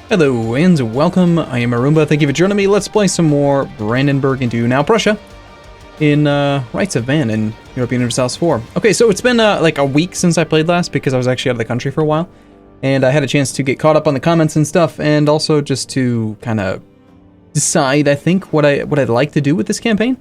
Hello and welcome, I am Arumba, thank you for joining me. Let's play some more Brandenburg into now Prussia in Rights of Man in Europa Universalis 4. Okay, so it's been like a week since I played last because I was actually out of the country for a while. And I had a chance to get caught up on the comments and stuff, and also just to kind of decide, I think, what I'd like to do with this campaign.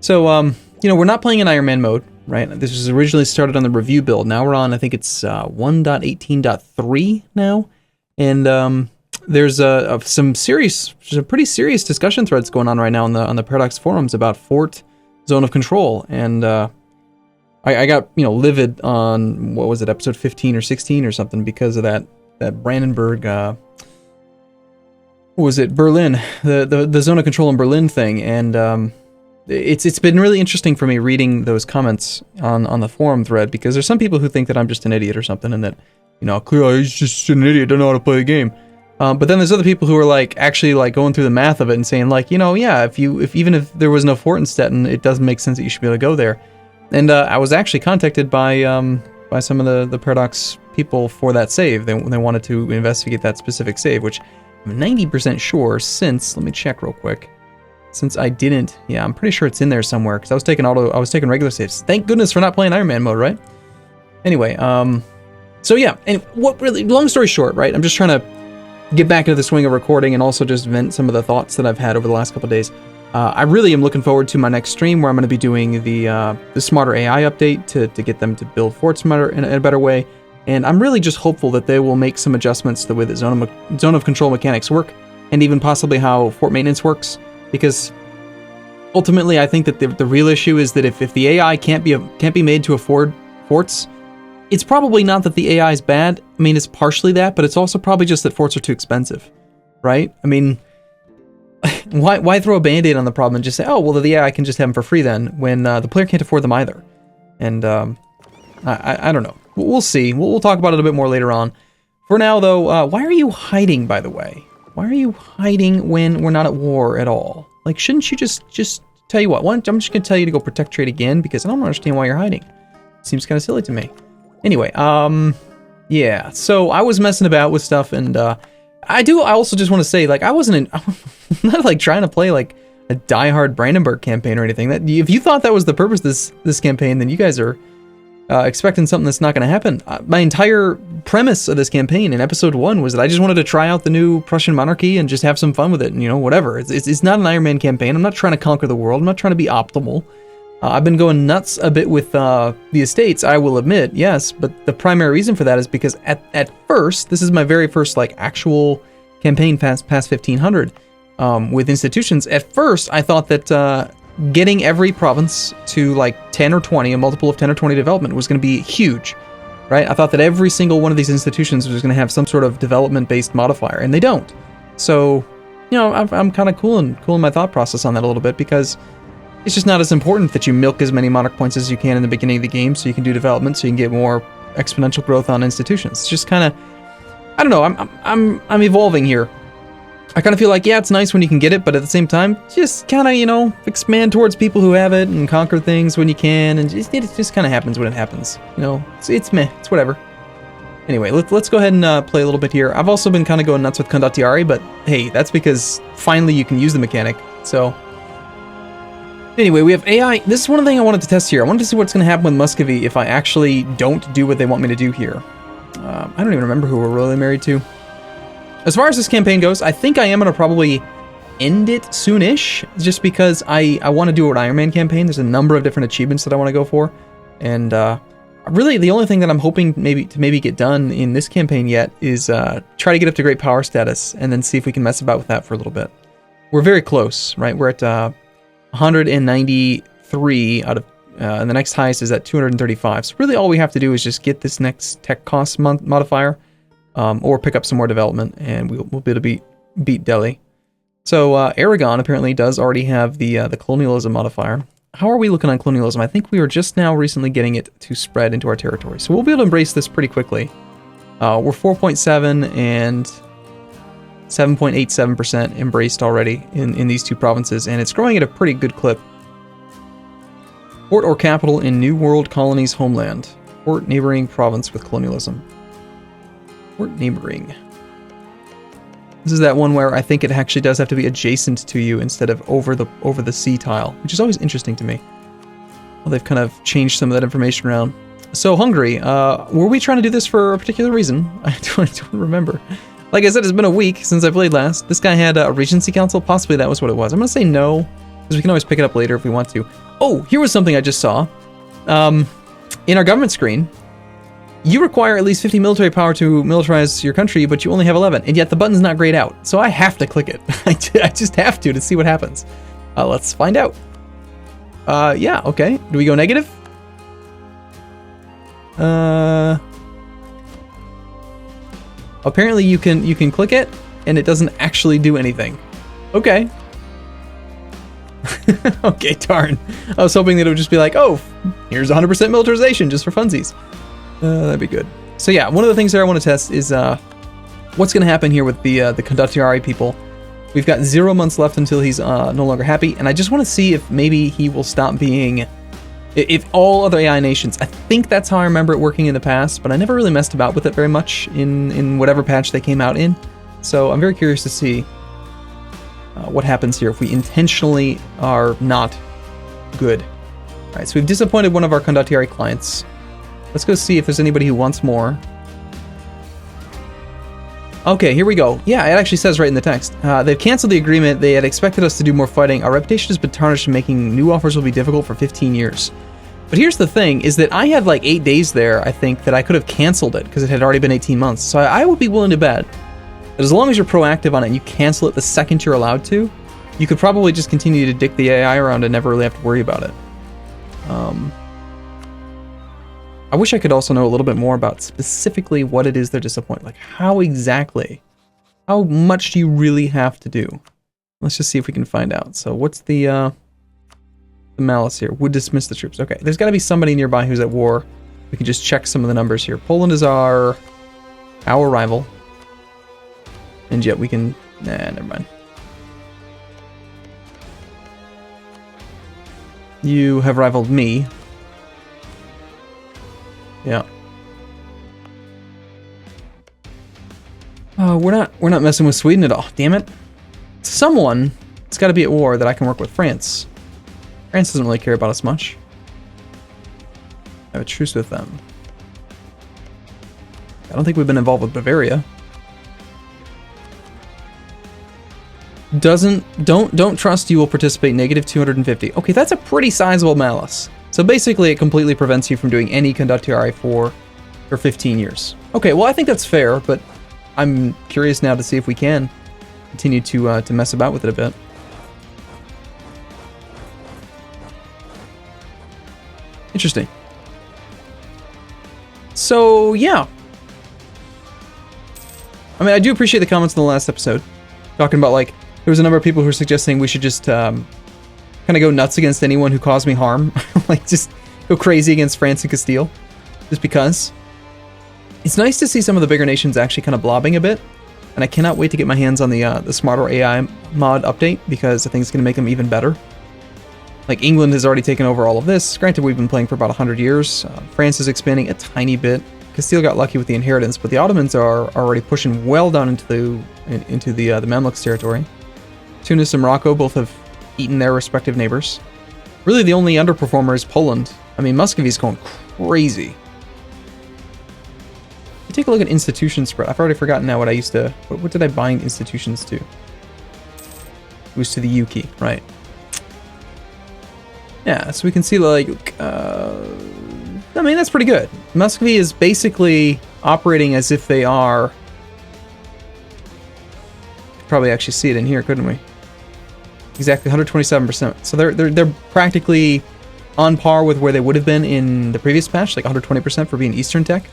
So, you know, we're not playing in Iron Man mode, right? This was originally started on the review build. Now we're on, I think it's 1.18.3 now. And there's some pretty serious discussion threads going on right now on the Paradox forums about Fort Zone of Control, and I got, you know, livid on, what was it, episode 15 or 16 or something because of that Brandenburg, what was it, Berlin, the Zone of Control in Berlin thing, and it's been really interesting for me reading those comments on the forum thread, because there's some people who think that I'm just an idiot or something, and that, you know, clearly he's just an idiot, don't know how to play the game. But then there's other people who are like actually like going through the math of it and saying like, you know, yeah, even if there was no fort in Stettin, it doesn't make sense that you should be able to go there. And I was actually contacted by some of the Paradox people for that save. They wanted to investigate that specific save, which I'm 90% sure since, let me check real quick. Since I didn't, yeah, I'm pretty sure it's in there somewhere because I was taking regular saves. Thank goodness for not playing Iron Man mode, right? Anyway, so yeah, and long story short, right? I'm just trying to get back into the swing of recording and also just vent some of the thoughts that I've had over the last couple of days. I really am looking forward to my next stream where I'm going to be doing the Smarter AI update to get them to build forts smarter in a better way. And I'm really just hopeful that they will make some adjustments to the way that zone of control mechanics work, and even possibly how fort maintenance works. Because ultimately, I think that the real issue is that if the AI can't be made to afford forts, it's probably not that the AI is bad. I mean, it's partially that, but it's also probably just that forts are too expensive, right? I mean, why throw a band-aid on the problem and just say, oh, well, the AI can just have them for free then, when the player can't afford them either? And I don't know. We'll see. We'll talk about it a bit more later on. For now, though, why are you hiding, by the way? Why are you hiding when we're not at war at all? Like, shouldn't you just tell you what? I'm just going to tell you to go protect trade again, because I don't understand why you're hiding. It seems kind of silly to me. Anyway, yeah, so I was messing about with stuff, and I also just want to say, like, I'm not like trying to play like a diehard Brandenburg campaign or anything. That if you thought that was the purpose of this campaign, then you guys are expecting something that's not going to happen. My entire premise of this campaign in episode 1 was that I just wanted to try out the new Prussian monarchy and just have some fun with it, and, you know, whatever. It's not an Iron Man campaign. I'm not trying to conquer the world. I'm not trying to be optimal. I've been going nuts a bit with the estates, I will admit, yes, but the primary reason for that is because at first, this is my very first like actual campaign past 1500 with institutions. At first, I thought that getting every province to like 10 or 20, a multiple of 10 or 20 development was going to be huge, right? I thought that every single one of these institutions was going to have some sort of development-based modifier, and they don't. So, you know, I'm kind of cooling my thought process on that a little bit, because it's just not as important that you milk as many monarch points as you can in the beginning of the game so you can do development, so you can get more exponential growth on institutions. It's just kind of, I don't know, I'm evolving here. I kind of feel like, yeah, it's nice when you can get it, but at the same time, just kind of, you know, expand towards people who have it and conquer things when you can, and it just kind of happens when it happens. You know, it's meh, it's whatever. Anyway, let's go ahead and play a little bit here. I've also been kind of going nuts with Condottieri, but hey, that's because finally you can use the mechanic, so. Anyway, we have AI. This is one thing I wanted to test here. I wanted to see what's going to happen with Muscovy if I actually don't do what they want me to do here. I don't even remember who we're really married to. As far as this campaign goes, I think I am going to probably end it soonish, just because I want to do an Iron Man campaign. There's a number of different achievements that I want to go for, and really the only thing that I'm hoping maybe get done in this campaign yet is try to get up to great power status, and then see if we can mess about with that for a little bit. We're very close, right? We're at 193 out of, and the next highest is at 235. So really all we have to do is just get this next tech cost modifier, or pick up some more development, and we'll be able to beat Delhi. So Aragon apparently does already have the colonialism modifier. How are we looking on colonialism? I think we are just now recently getting it to spread into our territory. So we'll be able to embrace this pretty quickly. We're 4.7 and 7.87% embraced already in these two provinces, and it's growing at a pretty good clip. Port or capital in New World Colony's homeland. Port neighboring province with colonialism. Port neighboring. This is that one where I think it actually does have to be adjacent to you instead of over the sea tile, which is always interesting to me. Well, they've kind of changed some of that information around. So Hungary, were we trying to do this for a particular reason? I don't remember. Like I said, it's been a week since I played last. This guy had a Regency Council. Possibly that was what it was. I'm going to say no, because we can always pick it up later if we want to. Oh, here was something I just saw. In our government screen, you require at least 50 military power to militarize your country, but you only have 11, and yet the button's not grayed out. So I have to click it. I just have to see what happens. Let's find out. Yeah, okay. Do we go negative? Apparently you can click it, and it doesn't actually do anything. Okay. Okay, darn. I was hoping that it would just be like, oh, here's 100% militarization just for funsies. That'd be good. So yeah, one of the things that I want to test is what's going to happen here with the Condottieri people. We've got 0 months left until he's no longer happy, and I just want to see if maybe he will stop being... If all other AI nations... I think that's how I remember it working in the past, but I never really messed about with it very much in whatever patch they came out in. So I'm very curious to see what happens here if we intentionally are not good. All right, so we've disappointed one of our Condottieri clients. Let's go see if there's anybody who wants more. Okay, here we go. Yeah, it actually says right in the text. They've canceled the agreement. They had expected us to do more fighting. Our reputation has been tarnished, and making new offers will be difficult for 15 years. But here's the thing, is that I had like 8 days there, I think, that I could have canceled it, because it had already been 18 months. So I would be willing to bet that as long as you're proactive on it and you cancel it the second you're allowed to, you could probably just continue to dick the AI around and never really have to worry about it. I wish I could also know a little bit more about specifically what it is they're disappointed. Like, how exactly? How much do you really have to do? Let's just see if we can find out. So what's the malice here? Would dismiss the troops. Okay, there's got to be somebody nearby who's at war. We can just check some of the numbers here. Poland is our rival. And yet we can... Nah, never mind. You have rivaled me. Yeah. Oh, we're not messing with Sweden at all. Damn it. Someone, it's got to be at war that I can work with. France. France doesn't really care about us much. I have a truce with them. I don't think we've been involved with Bavaria. Don't trust you will participate negative 250. Okay, that's a pretty sizable malice. So basically, it completely prevents you from doing any Condottieri for 15 years. Okay, well, I think that's fair, but I'm curious now to see if we can continue to mess about with it a bit. Interesting. So, yeah. I mean, I do appreciate the comments in the last episode, talking about, like, there was a number of people who were suggesting we should just kind of go nuts against anyone who caused me harm. Like, just go crazy against France and Castile. Just because. It's nice to see some of the bigger nations actually kind of blobbing a bit. And I cannot wait to get my hands on the Smarter AI mod update, because I think it's going to make them even better. Like, England has already taken over all of this. Granted, we've been playing for about 100 years. France is expanding a tiny bit. Castile got lucky with the inheritance, but the Ottomans are already pushing well down into the Mamluks territory. Tunis and Morocco both have eaten their respective neighbors. Really, the only underperformer is Poland. I mean, Muscovy's going crazy. You take a look at institution spread. I've already forgotten now what I used to... What did I bind institutions to? It was to the U key, right. Yeah, so we can see, like... I mean, that's pretty good. Muscovy is basically operating as if they are... Could probably actually see it in here, couldn't we? Exactly, 127%. So they're practically on par with where they would have been in the previous patch, like 120% for being Eastern Tech.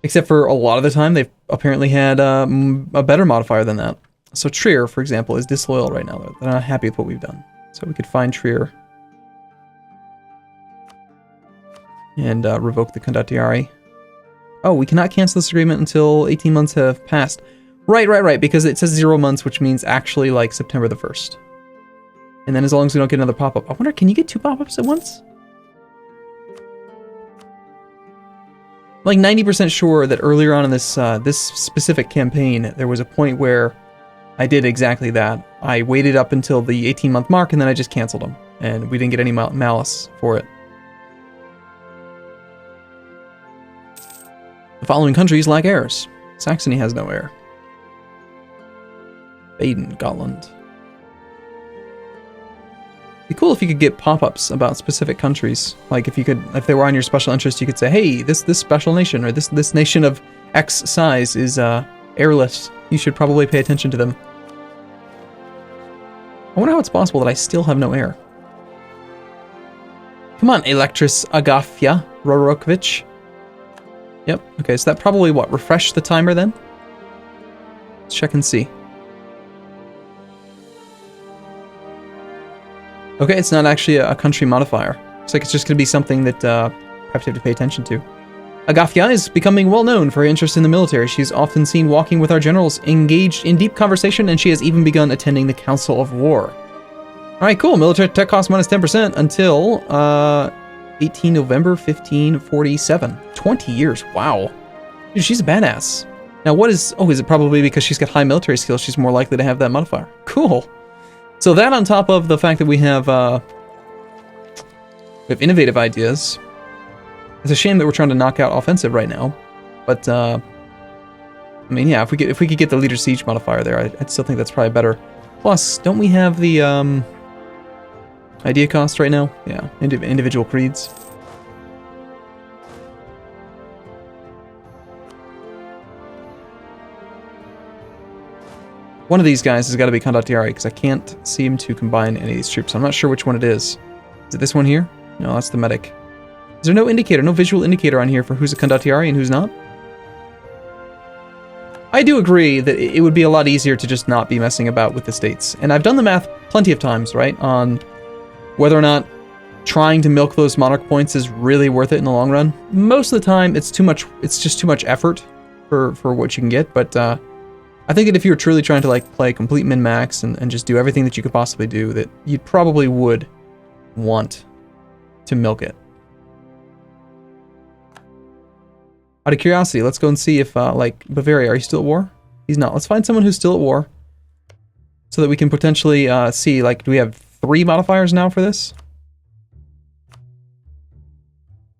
Except for a lot of the time, they've apparently had a better modifier than that. So Trier, for example, is disloyal right now. They're not happy with what we've done. So we could find Trier and revoke the Condottieri. Oh, we cannot cancel this agreement until 18 months have passed. Right, because it says 0 months, which means actually like September the 1st. And then as long as we don't get another pop-up. I wonder, can you get 2 pop-ups at once? like 90% sure that earlier on in this this specific campaign, there was a point where I did exactly that. I waited up until the 18-month mark, and then I just canceled them, and we didn't get any malice for it. The following countries lack heirs. Saxony has no heir. Baden, Gotland. Be cool if you could get pop-ups about specific countries. Like if they were on your special interest, you could say, "Hey, this special nation or this nation of X size is heirless. You should probably pay attention to them." I wonder how it's possible that I still have no heir. Come on, Electris Agafia Rorokovich. Yep. Okay, so that probably refreshed the timer then? Let's check and see. Okay, it's not actually a country modifier. Looks like it's just going to be something that perhaps you have to pay attention to. Agafia is becoming well known for her interest in the military. She's often seen walking with our generals, engaged in deep conversation, and she has even begun attending the Council of War. Alright, cool. Military tech cost minus 10% until 18 November 1547. 20 years. Wow. Dude, she's a badass. Now what is... Oh, is it probably because she's got high military skills she's more likely to have that modifier? Cool. So that on top of the fact that we have innovative ideas. It's a shame that we're trying to knock out offensive right now. But, I mean, yeah, if we could get the Leader Siege modifier there, I'd still think that's probably better. Plus, don't we have the, idea cost right now? Yeah, individual creeds. One of these guys has got to be Condottieri, because I can't seem to combine any of these troops. I'm not sure which one it is. Is it this one here? No, that's the medic. Is there no indicator, no visual indicator on here for who's a Condottieri and who's not? I do agree that it would be a lot easier to just not be messing about with the states. And I've done the math plenty of times, right, on whether or not trying to milk those monarch points is really worth it in the long run. Most of the time, it's just too much effort for what you can get, but I think that if you were truly trying to like play complete min-max and just do everything that you could possibly do, that you probably would want to milk it. Out of curiosity, let's go and see if, like, Bavaria, are you still at war? He's not. Let's find someone who's still at war so that we can potentially see, like, do we have 3 modifiers now for this?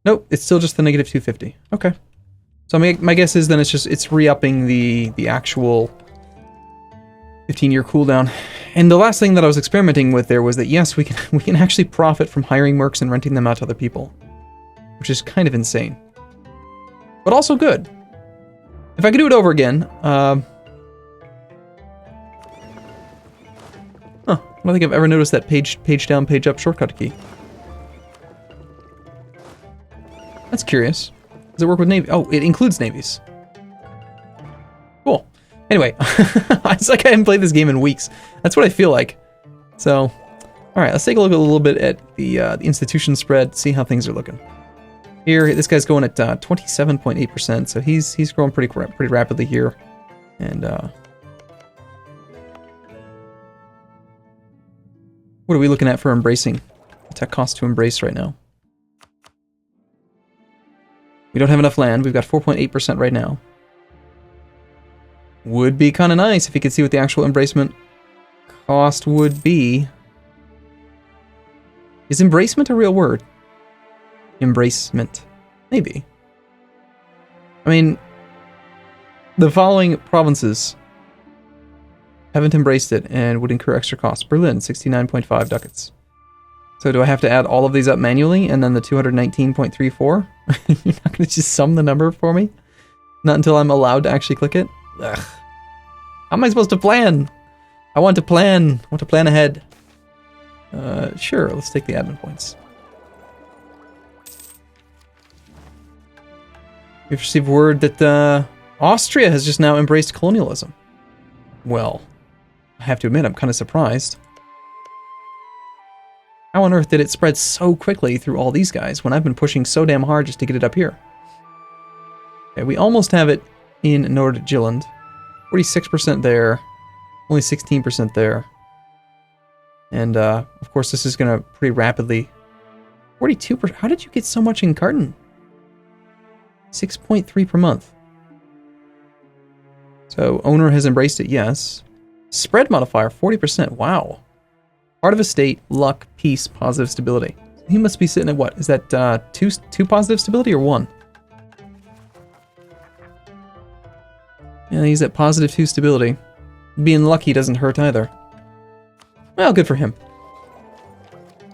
Nope, it's still just the negative 250. Okay. So my guess is then it's re-upping the actual 15-year cooldown. And the last thing that I was experimenting with there was that, yes, we can actually profit from hiring mercs and renting them out to other people, which is kind of insane. But also good. If I could do it over again, I don't think I've ever noticed that page down, page up shortcut key. That's curious. Does it work with Navy? Oh, it includes navies. Cool. Anyway, it's like I haven't played this game in weeks. That's what I feel like. So, all right, let's take a look a little bit at the institution spread, see how things are looking. Here, this guy's going at 27.8%, so he's growing pretty rapidly here. And what are we looking at for embracing? Tech cost to embrace right now. We don't have enough land. We've got 4.8% right now. Would be kind of nice if you could see what the actual embracement cost would be. Is embracement a real word? Embracement. Maybe. I mean, the following provinces haven't embraced it and would incur extra costs. Berlin, 69.5 ducats. So do I have to add all of these up manually and then the 219.34? You're not going to just sum the number for me? Not until I'm allowed to actually click it? Ugh. How am I supposed to plan? I want to plan. I want to plan ahead. Sure, let's take the admin points. We've received word that Austria has just now embraced colonialism. Well, I have to admit, I'm kind of surprised. How on earth did it spread so quickly through all these guys when I've been pushing so damn hard just to get it up here? Okay, we almost have it in Nordjylland. 46% there, only 16% there. And, of course, this is going to pretty rapidly... 42%? How did you get so much in Carton? 6.3 per month. So owner has embraced it, yes. Spread modifier, 40%. Wow. Part of a state, luck, peace, positive stability. He must be sitting at what? Is that two positive stability or 1? Yeah, he's at positive 2 stability. Being lucky doesn't hurt either. Well, good for him.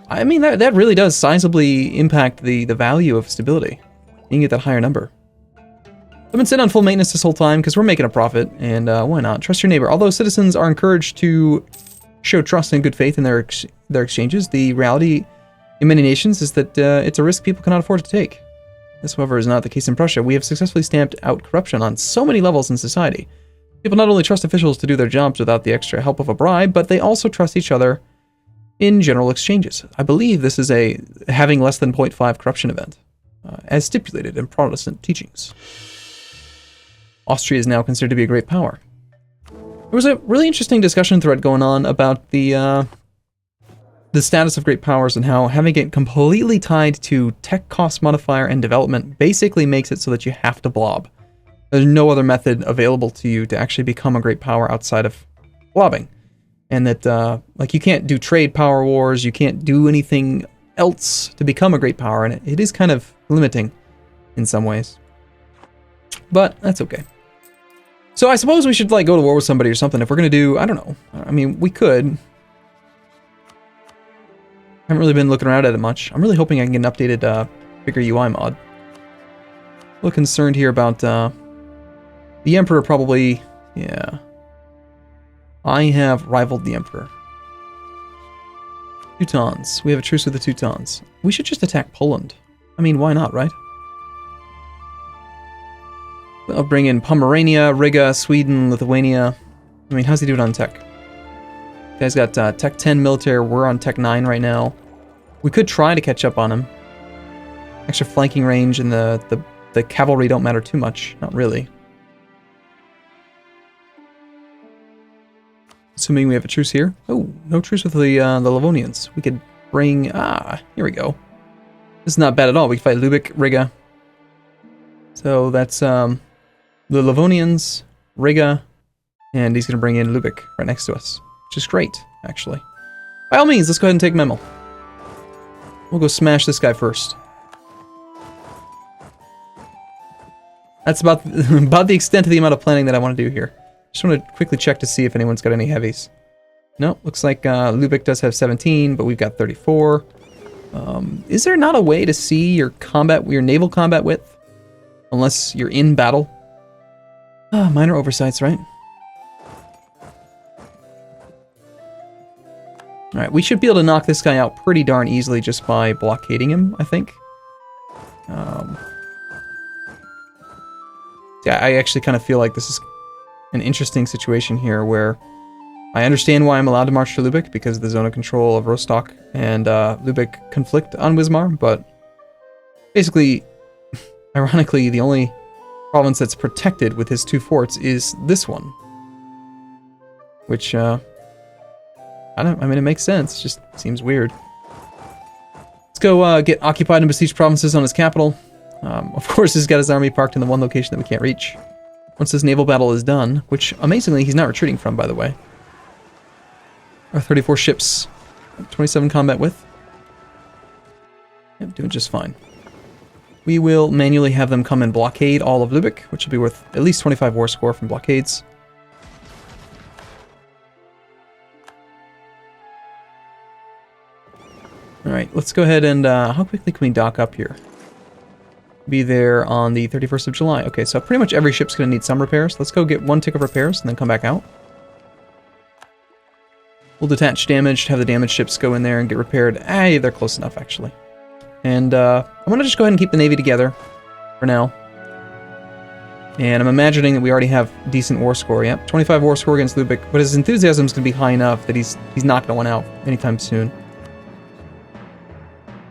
I mean, that really does sizably impact the value of stability. You can get that higher number. I've been sitting on full maintenance this whole time because we're making a profit, and why not? Trust your neighbor. Although citizens are encouraged to show trust and good faith in their exchanges, the reality in many nations is that it's a risk people cannot afford to take. This, however, is not the case in Prussia. We have successfully stamped out corruption on so many levels in society. People not only trust officials to do their jobs without the extra help of a bribe, but they also trust each other in general exchanges. I believe this is a having less than 0.5 corruption event, as stipulated in Protestant teachings. Austria is now considered to be a great power. There was a really interesting discussion thread going on about the status of great powers and how having it completely tied to tech cost modifier and development basically makes it so that you have to blob. There's no other method available to you to actually become a great power outside of blobbing. And that, like, you can't do trade power wars, you can't do anything else to become a great power, and it is kind of limiting in some ways. But that's okay. So I suppose we should, like, go to war with somebody or something if we're going to do, I don't know. I mean, we could. Haven't really been looking around at it much. I'm really hoping I can get an updated, bigger UI mod. A little concerned here about, the Emperor probably, yeah. I have rivaled the Emperor. Teutons. We have a truce with the Teutons. We should just attack Poland. I mean, why not, right? I'll bring in Pomerania, Riga, Sweden, Lithuania. I mean, how's he doing on tech? Guy's got tech 10 military. We're on tech 9 right now. We could try to catch up on him. Extra flanking range and the cavalry don't matter too much. Not really. Assuming we have a truce here. Oh, no truce with the Livonians. We could bring... here we go. This is not bad at all. We can fight Lubeck, Riga. So that's the Livonians, Riga, and he's going to bring in Lubeck right next to us. Which is great, actually. By all means, let's go ahead and take Memel. We'll go smash this guy first. That's about the extent of the amount of planning that I want to do here. Just want to quickly check to see if anyone's got any heavies. No, looks like Lubeck does have 17, but we've got 34. Is there not a way to see your naval combat width? Unless you're in battle? Minor oversights, right? Alright, we should be able to knock this guy out pretty darn easily just by blockading him, I think. Yeah, I actually kind of feel like this is an interesting situation here where I understand why I'm allowed to march to Lubeck because of the zone of control of Rostock and Lubeck conflict on Wismar, but basically, ironically, the only province that's protected with his 2 forts is this one. Which, I mean, it makes sense, it just seems weird. Let's go get occupied and besieged provinces on his capital. Of course, he's got his army parked in the one location that we can't reach. Once this naval battle is done, which, amazingly, he's not retreating from, by the way. Our 34 ships, 27 combat width. Yep, doing just fine. We will manually have them come and blockade all of Lubeck, which will be worth at least 25 war score from blockades. Alright, let's go ahead and, how quickly can we dock up here? Be there on the 31st of July. Okay, so pretty much every ship's going to need some repairs. Let's go get 1 tick of repairs and then come back out. We'll detach damaged, have the damaged ships go in there and get repaired. They're close enough, actually. And I'm going to just go ahead and keep the Navy together for now. And I'm imagining that we already have decent war score. Yep, 25 war score against Lubeck. But his enthusiasm is going to be high enough that he's not going out anytime soon.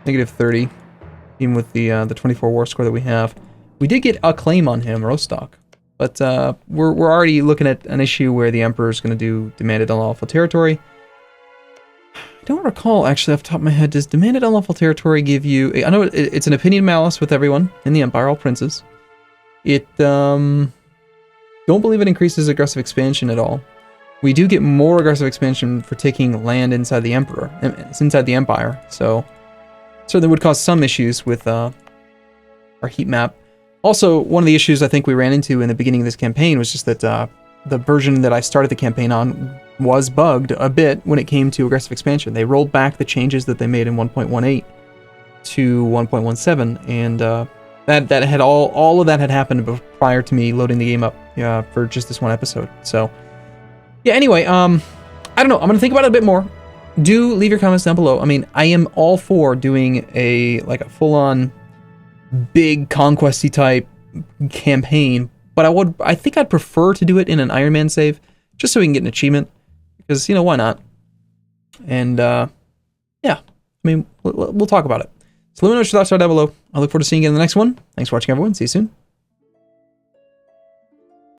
Negative 30. Even with the 24 war score that we have. We did get a claim on him, Rostock. But we're already looking at an issue where the Emperor is going to do demanded unlawful territory. I don't recall, actually, off the top of my head, does demanded unlawful territory give you... I know it's an opinion malice with everyone in the Empire, all princes. It, don't believe it increases aggressive expansion at all. We do get more aggressive expansion for taking land inside the Empire, so certainly would cause some issues with our heat map. Also, one of the issues I think we ran into in the beginning of this campaign was just that the version that I started the campaign on was bugged a bit when it came to aggressive expansion. They rolled back the changes that they made in 1.18 to 1.17, and that had all of that had happened prior to me loading the game up for just this one episode. So yeah, anyway, I don't know. I'm gonna think about it a bit more. Do leave your comments down below. I mean, I am all for doing a full-on big conquesty type campaign, but I think I'd prefer to do it in an Iron Man save, just so we can get an achievement, because, you know, why not? And yeah, I mean, we'll talk about it. So let me know what your thoughts are down below. I look forward to seeing you in the next one. Thanks for watching, everyone. See you soon.